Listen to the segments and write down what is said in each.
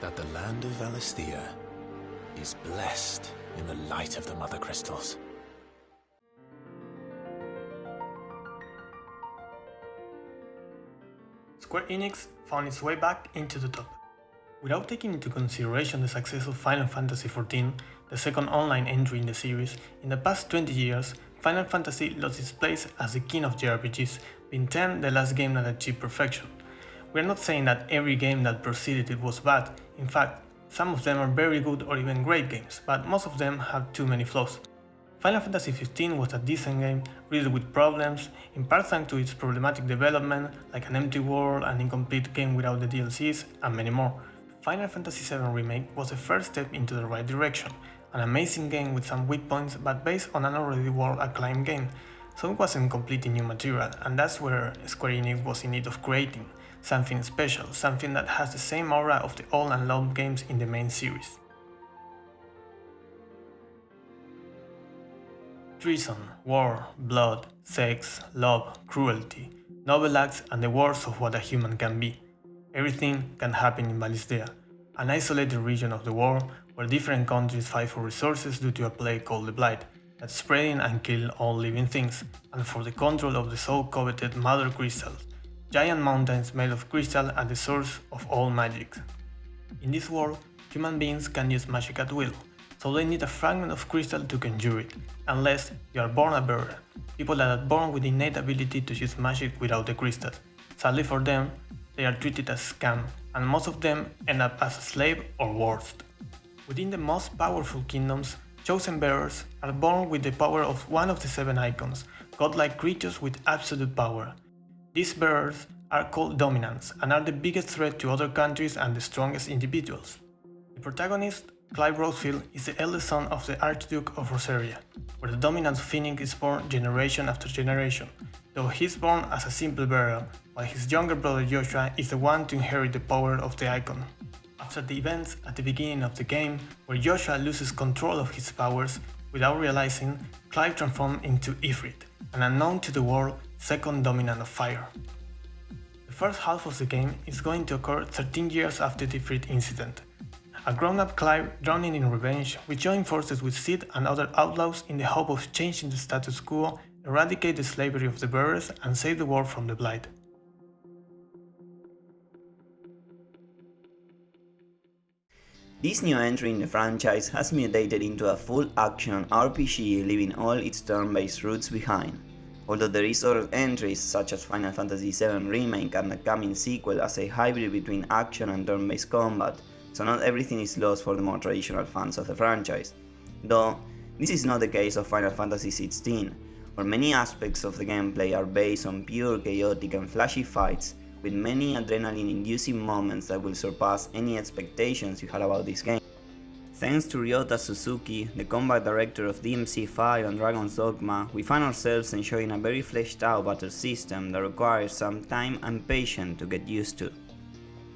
that the land of Valisthea is blessed in the light of the Mother Crystals. Square Enix found its way back into the top. Without taking into consideration the success of Final Fantasy XIV, the second online entry in the series, in the past 20 years, Final Fantasy lost its place as the king of JRPGs, being 10 the last game that achieved perfection. We are not saying that every game that preceded it was bad, in fact, some of them are very good or even great games, but most of them have too many flaws. Final Fantasy XV was a decent game, riddled with problems, in part thanks to its problematic development, like an empty world, an incomplete game without the DLCs, and many more. Final Fantasy VII Remake was the first step into the right direction, an amazing game with some weak points but based on an already world-acclaimed game, so it wasn't completely new material, and that's where Square Enix was in need of creating something special, something that has the same aura of the old and loved games in the main series. Treason, war, blood, sex, love, cruelty, noble acts and the worst of what a human can be. Everything can happen in Valisthea, an isolated region of the world where different countries fight for resources due to a plague called the Blight, that's spreading and killing all living things, and for the control of the so coveted Mother Crystals, giant mountains made of crystal at the source of all magic. In this world, human beings can use magic at will, so they need a fragment of crystal to conjure it, unless you are born a bearer, people that are born with the innate ability to use magic without the crystals. Sadly for them, they are treated as scum, and most of them end up as a slave or worse. Within the most powerful kingdoms, chosen bearers are born with the power of one of the 7 icons, godlike creatures with absolute power. These bearers are called dominants and are the biggest threat to other countries and the strongest individuals. The protagonist, Clive Rosefield, is the eldest son of the Archduke of Rosaria, where the dominant Phoenix is born generation after generation, though he is born as a simple bearer, while his younger brother Joshua is the one to inherit the power of the icon. After the events at the beginning of the game, where Joshua loses control of his powers, without realizing, Clive transforms into Ifrit, an unknown to the world second dominant of fire. The first half of the game is going to occur 13 years after the Ifrit incident. A grown-up Clive, drowning in revenge, will join forces with Sid and other outlaws in the hope of changing the status quo, eradicate the slavery of the bearers, and save the world from the Blight. This new entry in the franchise has mutated into a full-action RPG, leaving all its turn-based roots behind. Although there is other entries such as Final Fantasy VII Remake and the coming sequel as a hybrid between action and turn-based combat, so not everything is lost for the more traditional fans of the franchise. Though, this is not the case of Final Fantasy XVI, where many aspects of the gameplay are based on pure chaotic and flashy fights, with many adrenaline-inducing moments that will surpass any expectations you had about this game. Thanks to Ryota Suzuki, the combat director of DMC5 and Dragon's Dogma, we find ourselves enjoying a very fleshed out battle system that requires some time and patience to get used to.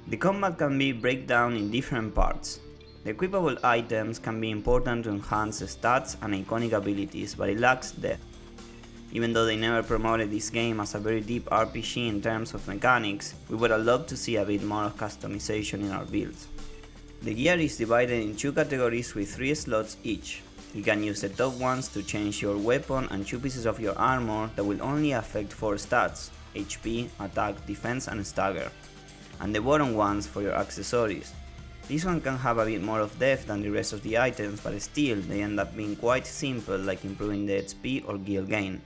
The combat can be breakdown in different parts. The equipable items can be important to enhance stats and iconic abilities, but it lacks depth. Even though they never promoted this game as a very deep RPG in terms of mechanics, we would have loved to see a bit more of customization in our builds. The gear is divided in 2 categories with 3 slots each. You can use the top ones to change your weapon and 2 pieces of your armor that will only affect 4 stats: HP, attack, defense and stagger, and the bottom ones for your accessories. This one can have a bit more of depth than the rest of the items, but still they end up being quite simple, like improving the HP or guild gain.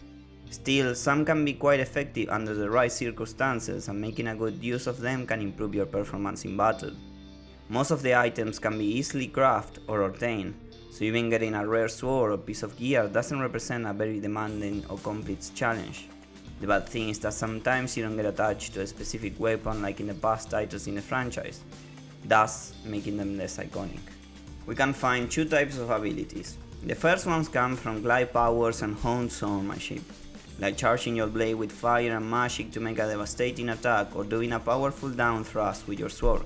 Still, some can be quite effective under the right circumstances, and making a good use of them can improve your performance in battle. Most of the items can be easily crafted or obtained, so even getting a rare sword or piece of gear doesn't represent a very demanding or complex challenge. The bad thing is that sometimes you don't get attached to a specific weapon like in the past titles in the franchise, thus making them less iconic. We can find 2 types of abilities. The first ones come from glide powers and honed swordsmanship, like charging your blade with fire and magic to make a devastating attack or doing a powerful down thrust with your sword.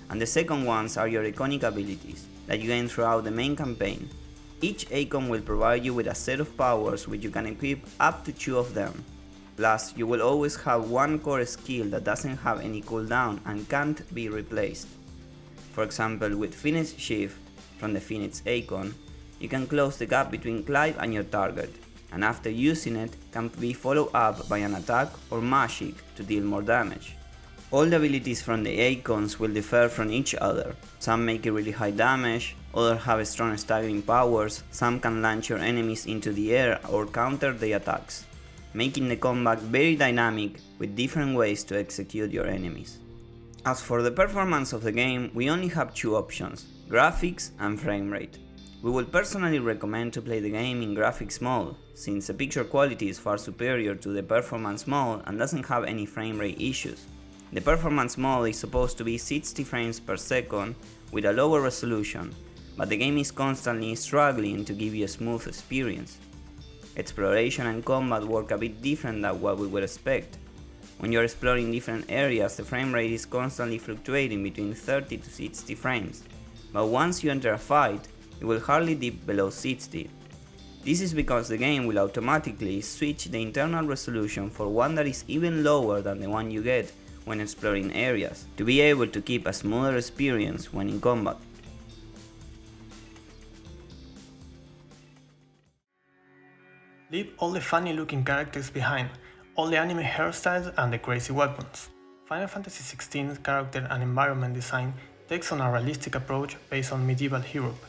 And the second ones are your iconic abilities, that you gain throughout the main campaign. Each icon will provide you with a set of powers which you can equip up to 2 of them. Plus, you will always have one core skill that doesn't have any cooldown and can't be replaced. For example, with Finish Shift from the Phoenix icon, you can close the gap between Clive and your target, and after using it can be followed up by an attack or magic to deal more damage. All the abilities from the icons will differ from each other. Some make it really high damage, others have strong staggering powers, some can launch your enemies into the air or counter their attacks, making the combat very dynamic with different ways to execute your enemies. As for the performance of the game, we only have two options, graphics and frame rate. We would personally recommend to play the game in graphics mode, since the picture quality is far superior to the performance mode and doesn't have any frame rate issues. The performance mode is supposed to be 60 frames per second with a lower resolution, but the game is constantly struggling to give you a smooth experience. Exploration and combat work a bit different than what we would expect. When you're exploring different areas, the frame rate is constantly fluctuating between 30 to 60 frames, but once you enter a fight, it will hardly dip below 60. This is because the game will automatically switch the internal resolution for one that is even lower than the one you get when exploring areas, to be able to keep a smoother experience when in combat. Leave all the funny looking characters behind, all the anime hairstyles and the crazy weapons. Final Fantasy XVI's character and environment design takes on a realistic approach based on medieval Europe.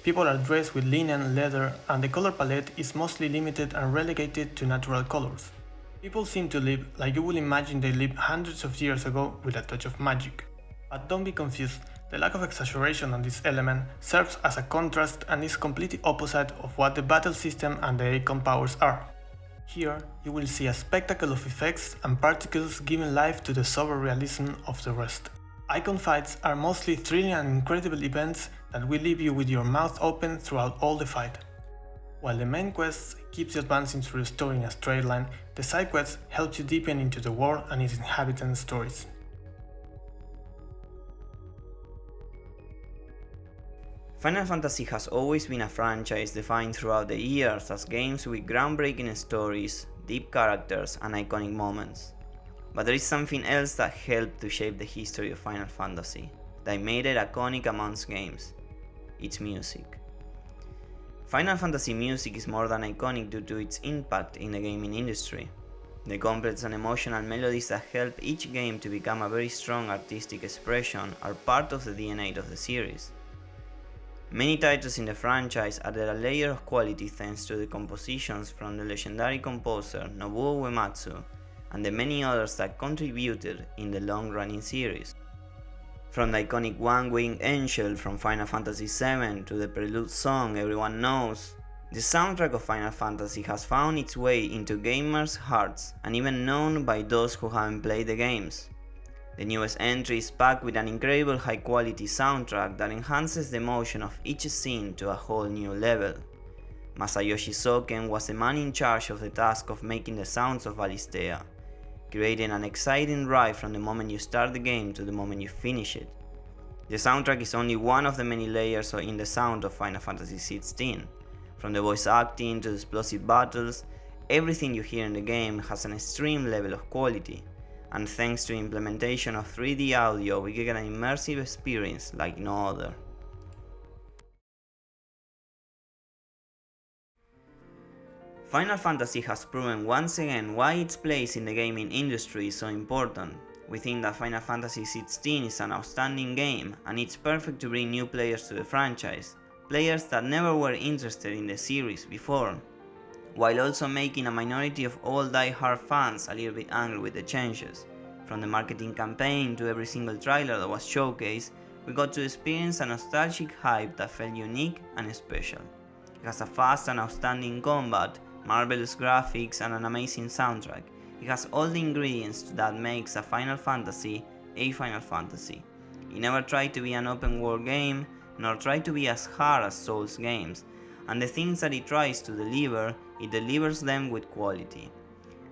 People are dressed with linen, leather, and the color palette is mostly limited and relegated to natural colors. People seem to live like you would imagine they lived hundreds of years ago with a touch of magic. But don't be confused, the lack of exaggeration on this element serves as a contrast and is completely opposite of what the battle system and the icon powers are. Here, you will see a spectacle of effects and particles giving life to the sober realism of the rest. Icon fights are mostly thrilling and incredible events that will leave you with your mouth open throughout all the fight. While the main quest keeps you advancing through the story in a straight line, the side quests help you deepen into the world and its inhabitants' stories. Final Fantasy has always been a franchise defined throughout the years as games with groundbreaking stories, deep characters, and iconic moments. But there is something else that helped to shape the history of Final Fantasy, that made it iconic amongst games: its music. Final Fantasy music is more than iconic due to its impact in the gaming industry. The complex and emotional melodies that help each game to become a very strong artistic expression are part of the DNA of the series. Many titles in the franchise added a layer of quality thanks to the compositions from the legendary composer Nobuo Uematsu and the many others that contributed in the long-running series. From the iconic One-Winged Angel from Final Fantasy VII to the prelude song everyone knows, the soundtrack of Final Fantasy has found its way into gamers' hearts and even known by those who haven't played the games. The newest entry is packed with an incredible high-quality soundtrack that enhances the emotion of each scene to a whole new level. Masayoshi Soken was the man in charge of the task of making the sounds of Valisthea, creating an exciting ride from the moment you start the game to the moment you finish it. The soundtrack is only one of the many layers in the sound of Final Fantasy XVI. From the voice acting to the explosive battles, everything you hear in the game has an extreme level of quality, and thanks to implementation of 3D audio we get an immersive experience like no other. Final Fantasy has proven once again why its place in the gaming industry is so important. We think that Final Fantasy XVI is an outstanding game and it's perfect to bring new players to the franchise, players that never were interested in the series before, while also making a minority of all die-hard fans a little bit angry with the changes. From the marketing campaign to every single trailer that was showcased, we got to experience a nostalgic hype that felt unique and special. It has a fast and outstanding combat, marvelous graphics, and an amazing soundtrack. It has all the ingredients that makes a Final Fantasy a Final Fantasy. It never tried to be an open world game, nor tried to be as hard as Souls games, and the things that it tries to deliver, it delivers them with quality.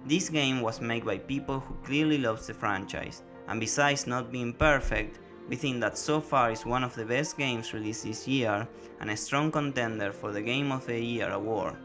This game was made by people who clearly love the franchise, and besides not being perfect, we think that so far is one of the best games released this year and a strong contender for the Game of the Year award.